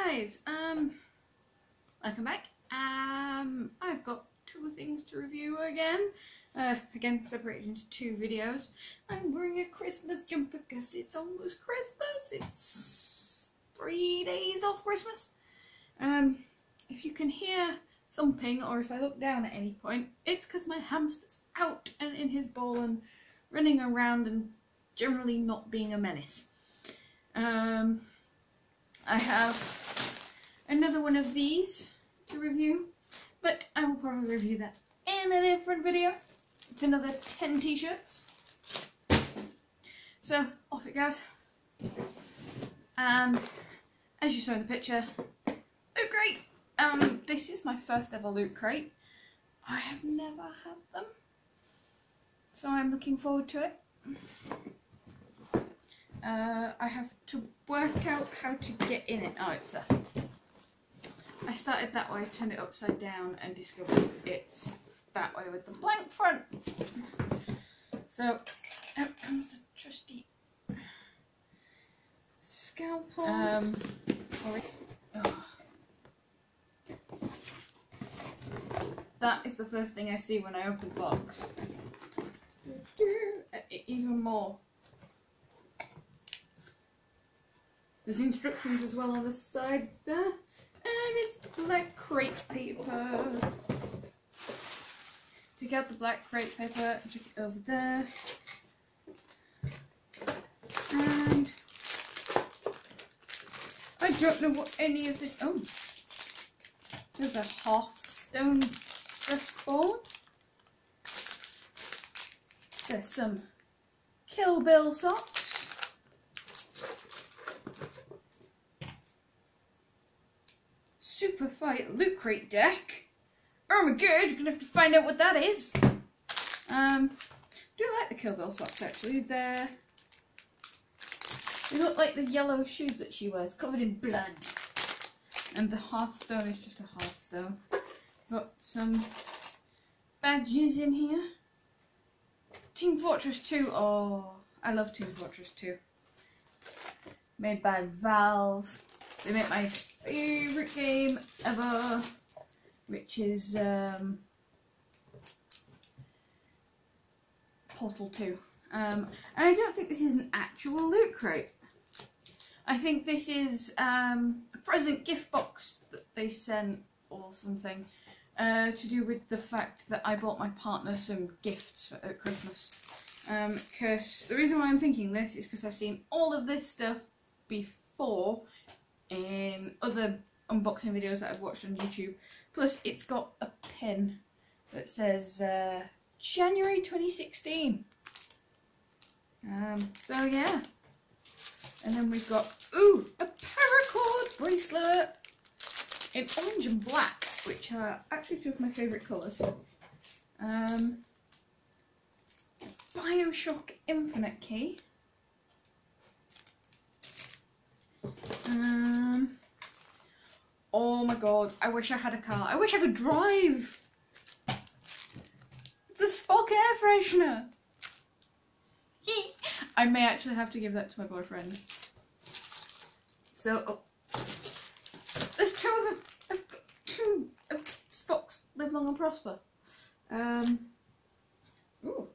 guys, welcome back. I've got two things to review again. Again, separated into two videos. I'm wearing a Christmas jumper because it's almost Christmas. It's 3 days off Christmas. If you can hear thumping or if I look down at any point, it's because my hamster's out and in his bowl and running around and generally not being a menace. I have another one of these to review, but I will probably review that in a different video. It's another 10 t-shirts. So off it goes. And as you saw in the picture, Loot Crate. This is my first ever Loot Crate. I have never had them, so I'm looking forward to it. I have to work out how to get in it. Oh, it's there. I started that way, turned it upside down and discovered it's that way with the blank front. So out comes the trusty scalpel. That is the first thing I see when I open the box. Even more. There's instructions as well on the side there, and it's black crate paper. Take out the black crate paper, check it over there, and I don't know what any of this. Oh, there's a Hearthstone stress board. There's some Kill Bill socks. Super Fight Loot Crate deck. Oh my god, you're gonna have to find out what that is. I do like the Kill Bill socks actually. They look like the yellow shoes that she wears, covered in blood. And the Hearthstone is just a Hearthstone. Got some badges in here. Team Fortress 2. Oh, I love Team Fortress 2. Made by Valve. They make my favourite game ever, which is Portal 2. And I don't think this is an actual Loot Crate. I think this is a present gift box that they sent or something to do with the fact that I bought my partner some gifts at Christmas. Because the reason why I'm thinking this is because I've seen all of this stuff before in other unboxing videos that I've watched on YouTube. Plus it's got a pin that says January 2016. So yeah. And then we've got, ooh, a paracord bracelet in orange and black, which are actually two of my favourite colours. Bioshock Infinite key. Oh my god, I wish I had a car. I wish I could drive. It's a Spock air freshener. I may actually have to give that to my boyfriend. So, oh, there's two of them. I've got two of Spock's Live Long and Prosper. Ooh,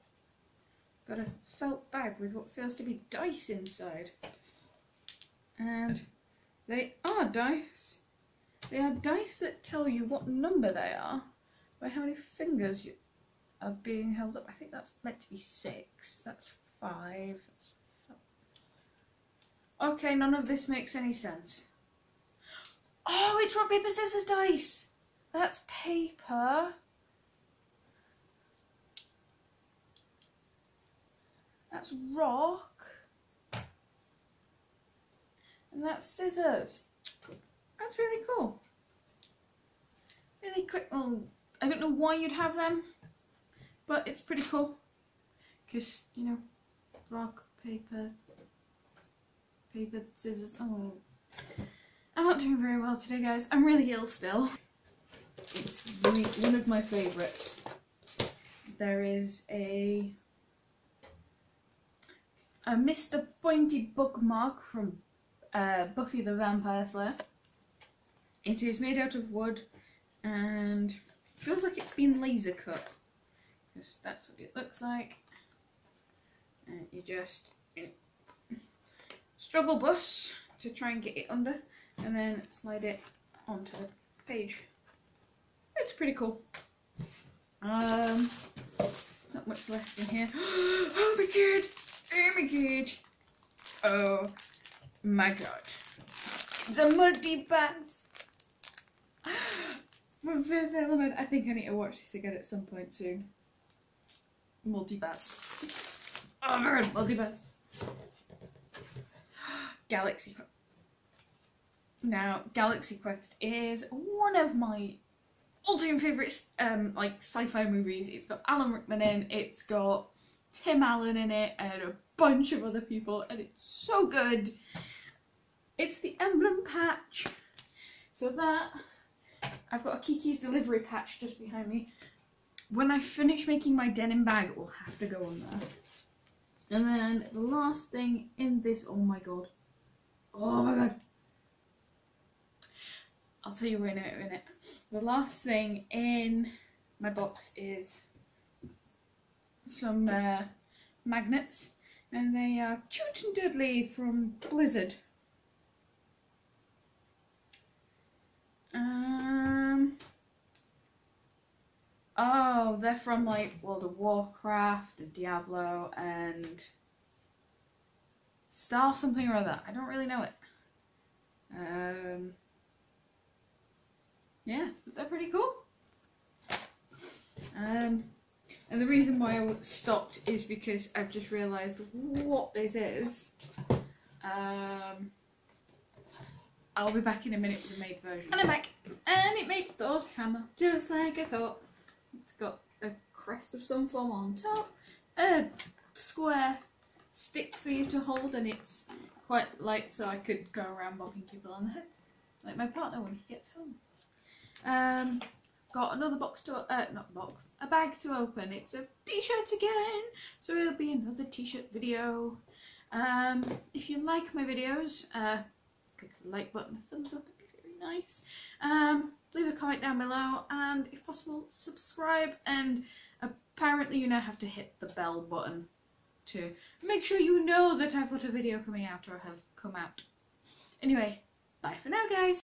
got a felt bag with what feels to be dice inside. And they are dice. They are dice that tell you what number they are by how many fingers you are being held up. I think that's meant to be 6. That's 5. That's 5. Okay, none of this makes any sense. Oh, it's rock, paper, scissors dice. That's paper. That's rock. And that's scissors. That's really cool. Really quick. Well, I don't know why you'd have them, but it's pretty cool. Because, you know, rock, paper, scissors. Oh, I'm not doing very well today, guys. I'm really ill still. It's really one of my favourites. There is a Mr. Pointy bookmark from Buffy the Vampire Slayer. It is made out of wood and feels like it's been laser cut, because that's what it looks like. And you just struggle bus to try and get it under, and then slide it onto the page. It's pretty cool. Not much left in here. Oh my god! Oh my god! Oh my god! It's a multi-pass! My Fifth Element. I think I need to watch this again at some point soon. Multi-pass. Oh my god, multi-pass. Galaxy Quest. Now, Galaxy Quest is one of my all-time favourite like sci-fi movies. It's got Alan Rickman in, it's got Tim Allen in it, and a bunch of other people, and it's so good. It's the emblem patch. So that, I've got a Kiki's delivery patch just behind me. When I finish making my denim bag, it will have to go on there. And then the last thing in this, oh my god. Oh my god. I'll tell you in a minute. The last thing in my box is some magnets, and they are Cute and Deadly from Blizzard. Oh, they're from like World of Warcraft and Diablo and Star something or other. I don't really know it. Yeah, they're pretty cool. And the reason why I stopped is because I've just realised what this is. I'll be back in a minute with the made version. And I'm back, and it makes Thor's hammer just like I thought. It's got a crest of some form on top, a square stick for you to hold, and it's quite light, so I could go around bopping people on the head, like my partner when he gets home. Got another box to a bag to open. It's a t-shirt again, so it'll be another t-shirt video. If you like my videos, click the like button, a thumbs up would be very nice. Leave a comment down below, and if possible, subscribe. And apparently you now have to hit the bell button to make sure you know that I've got a video coming out or have come out. Anyway, bye for now, guys.